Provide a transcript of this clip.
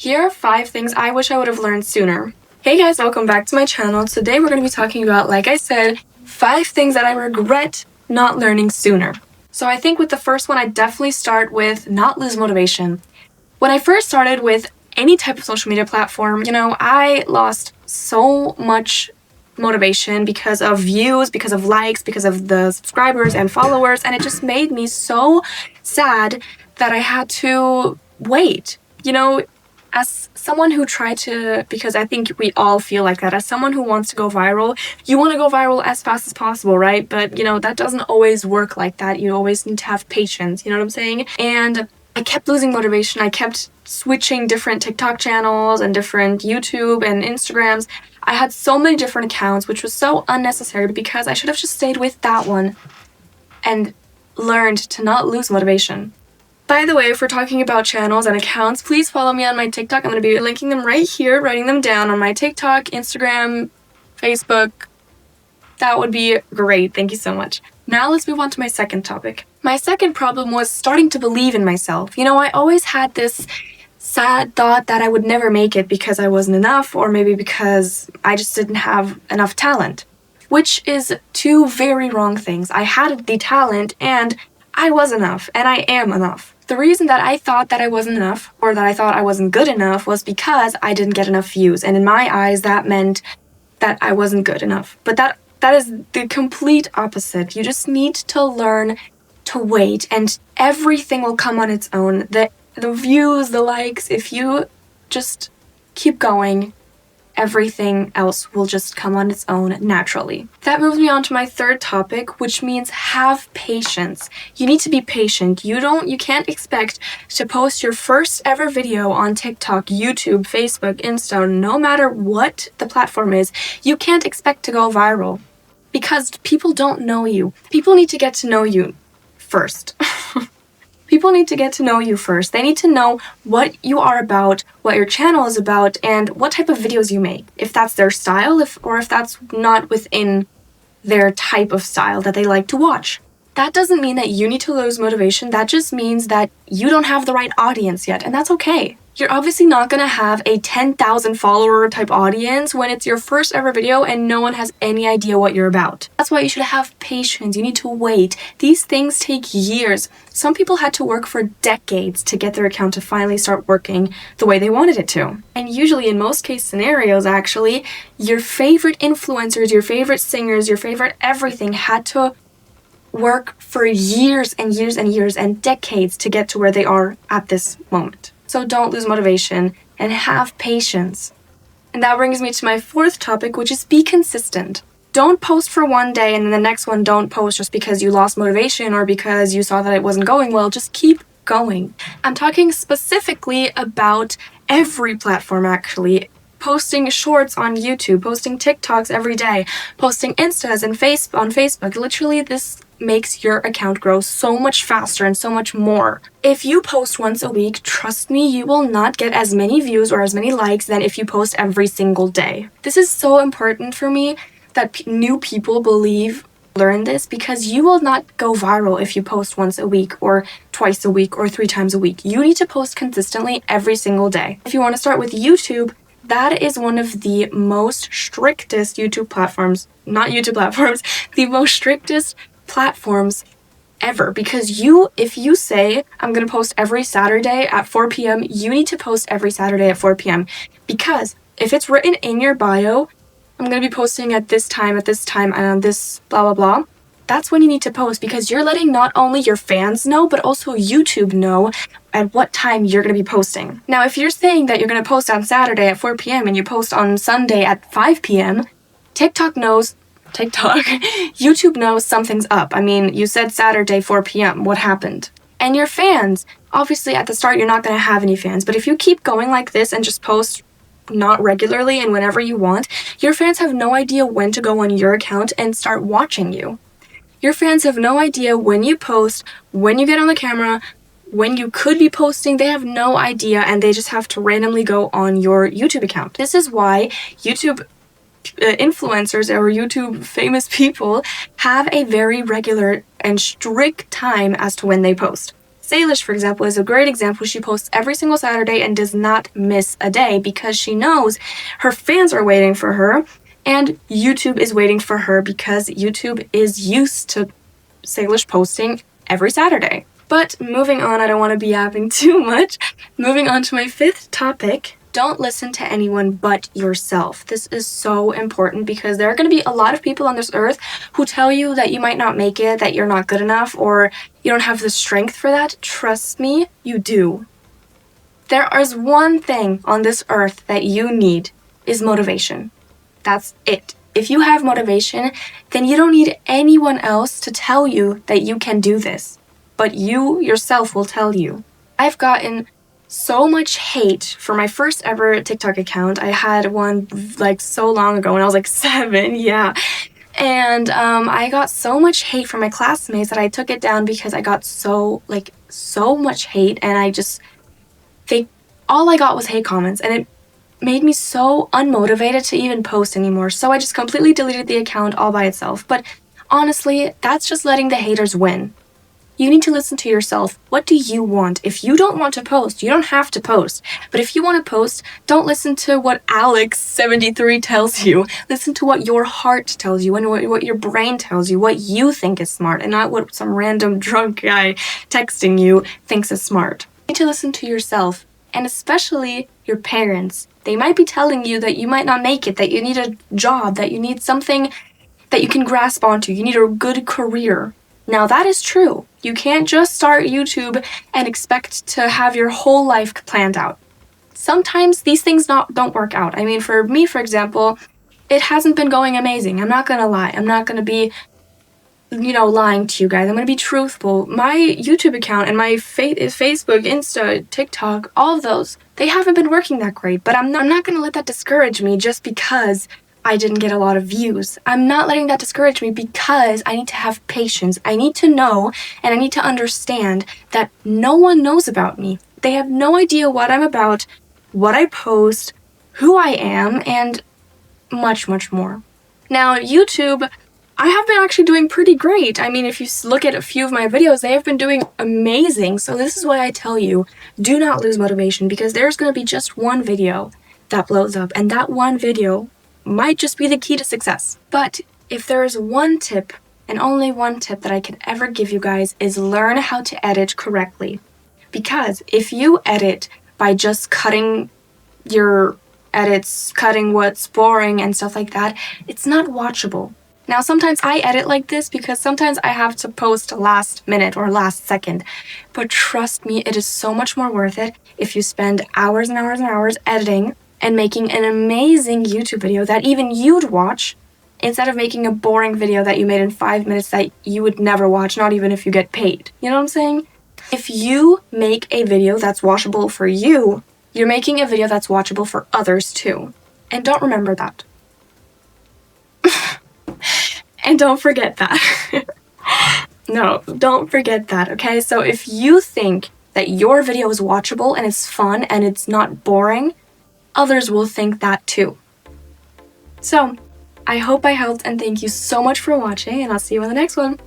Here are 5 things I wish I would have learned sooner. Hey guys, welcome back to my channel. Today we're going to be talking about, like I said, 5 things that I regret not learning sooner. So I think with the first one, I'd definitely start with not lose motivation. When I first started with any type of social media platform, I lost so much motivation because of views, because of likes, because of the subscribers and followers, and it just made me so sad that I had to wait. As someone who tried to, because I think we all feel like that, as someone who wants to go viral, you want to go viral as fast as possible, right? But, that doesn't always work like that. You always need to have patience, you know what I'm saying? And I kept losing motivation. I kept switching different TikTok channels and different YouTube and Instagrams. I had so many different accounts, which was so unnecessary because I should have just stayed with that one and learned to not lose motivation. By the way, if we're talking about channels and accounts, please follow me on my TikTok. I'm going to be linking them right here, writing them down on my TikTok, Instagram, Facebook. That would be great. Thank you so much. Now let's move on to my second topic. My second problem was starting to believe in myself. I always had this sad thought that I would never make it because I wasn't enough, or maybe because I just didn't have enough talent, which is 2 very wrong things. I had the talent and I was enough, and I am enough. The reason that I thought that I wasn't enough, or that I thought I wasn't good enough, was because I didn't get enough views. And in my eyes, that meant that I wasn't good enough. But that is the complete opposite. You just need to learn to wait, and everything will come on its own. The views, the likes, if you just keep going, everything else will just come on its own naturally. That moves me on to my third topic, which means have patience. You need to be patient. You can't expect to post your first ever video on TikTok, YouTube, Facebook, Insta, no matter what the platform is. You can't expect to go viral because people don't know you. People need to get to know you first. People need to get to know you first. They need to know what you are about, what your channel is about, and what type of videos you make. If that's their style, or if that's not within their type of style that they like to watch. That doesn't mean that you need to lose motivation. That just means that you don't have the right audience yet, and that's okay. You're obviously not going to have a 10,000 follower type audience when it's your first ever video and no one has any idea what you're about. That's why you should have patience. You need to wait. These things take years. Some people had to work for decades to get their account to finally start working the way they wanted it to. And usually, in most case scenarios, actually, your favorite influencers, your favorite singers, your favorite everything had to work for years and years and years and decades to get to where they are at this moment. So don't lose motivation and have patience. And that brings me to my fourth topic, which is be consistent. Don't post for one day and then the next one don't post just because you lost motivation or because you saw that it wasn't going well. Just keep going. I'm talking specifically about every platform, actually. Posting shorts on YouTube, posting TikToks every day, posting Instas and on Facebook. Literally, this makes your account grow so much faster and so much more. If you post once a week, trust me, you will not get as many views or as many likes than if you post every single day. This is so important for me that new people learn this, because you will not go viral if you post once a week or twice a week or 3 times a week. You need to post consistently every single day. If you want to start with YouTube, that is one of the most strictest the most strictest platforms ever, because if you say I'm going to post every Saturday at 4 p.m., you need to post every Saturday at 4 p.m. because if it's written in your bio, I'm going to be posting at this time, and this blah blah blah, that's when you need to post, because you're letting not only your fans know but also YouTube know at what time you're going to be posting. Now, if you're saying that you're going to post on Saturday at 4 p.m. and you post on Sunday at 5 p.m., YouTube knows something's up. I mean, you said Saturday 4 p.m. What happened? And your fans, obviously at the start you're not going to have any fans, but if you keep going like this and just post not regularly and whenever you want, your fans have no idea when to go on your account and start watching you. Your fans have no idea when you post, when you get on the camera, when you could be posting. They have no idea, and they just have to randomly go on your YouTube account. This is why YouTube influencers or YouTube famous people have a very regular and strict time as to when they post. Salish, for example, is a great example. She posts every single Saturday and does not miss a day because she knows her fans are waiting for her and YouTube is waiting for her because YouTube is used to Salish posting every Saturday. But moving on, I don't want to be yapping too much. Moving on to my 5th topic. Don't listen to anyone but yourself. This is so important because there are going to be a lot of people on this earth who tell you that you might not make it, that you're not good enough, or you don't have the strength for that. Trust me, you do. There is one thing on this earth that you need is motivation. That's it. If you have motivation, then you don't need anyone else to tell you that you can do this. But you yourself will tell you. I've gotten so much hate for my first ever TikTok account. I had one like so long ago when I was like 7, yeah. And I got so much hate from my classmates that I took it down because I got so much hate, and all I got was hate comments, and it made me so unmotivated to even post anymore. So I just completely deleted the account all by itself. But honestly, that's just letting the haters win. You need to listen to yourself. What do you want? If you don't want to post, you don't have to post. But if you want to post, don't listen to what Alex73 tells you. Listen to what your heart tells you and what your brain tells you, what you think is smart, and not what some random drunk guy texting you thinks is smart. You need to listen to yourself, and especially your parents. They might be telling you that you might not make it, that you need a job, that you need something that you can grasp onto, you need a good career. Now that is true. You can't just start YouTube and expect to have your whole life planned out. Sometimes these things don't work out. I mean, for me, for example, it hasn't been going amazing. I'm not gonna lie. I'm not gonna be, lying to you guys. I'm gonna be truthful. My YouTube account and my Facebook, Insta, TikTok, all of those, they haven't been working that great. But I'm not gonna let that discourage me just because I didn't get a lot of views. I'm not letting that discourage me because I need to have patience. I need to know and I need to understand that no one knows about me. They have no idea what I'm about, what I post, who I am, and much, much more. Now, YouTube, I have been actually doing pretty great. I mean, if you look at a few of my videos, they have been doing amazing. So this is why I tell you, do not lose motivation, because there's going to be just one video that blows up, and that one video might just be the key to success. But if there is one tip, and only one tip that I can ever give you guys, is learn how to edit correctly. Because if you edit by just cutting your edits, cutting what's boring and stuff like that, it's not watchable. Now, sometimes I edit like this because sometimes I have to post last minute or last second. But trust me, it is so much more worth it if you spend hours and hours and hours editing and making an amazing YouTube video that even you'd watch, instead of making a boring video that you made in 5 minutes that you would never watch, not even if you get paid. You know what I'm saying? If you make a video that's watchable for you, you're making a video that's watchable for others too. And don't remember that. And don't forget that. No, don't forget that, okay? So if you think that your video is watchable and it's fun and it's not boring, others will think that too. So, I hope I helped, and thank you so much for watching, and I'll see you in the next one.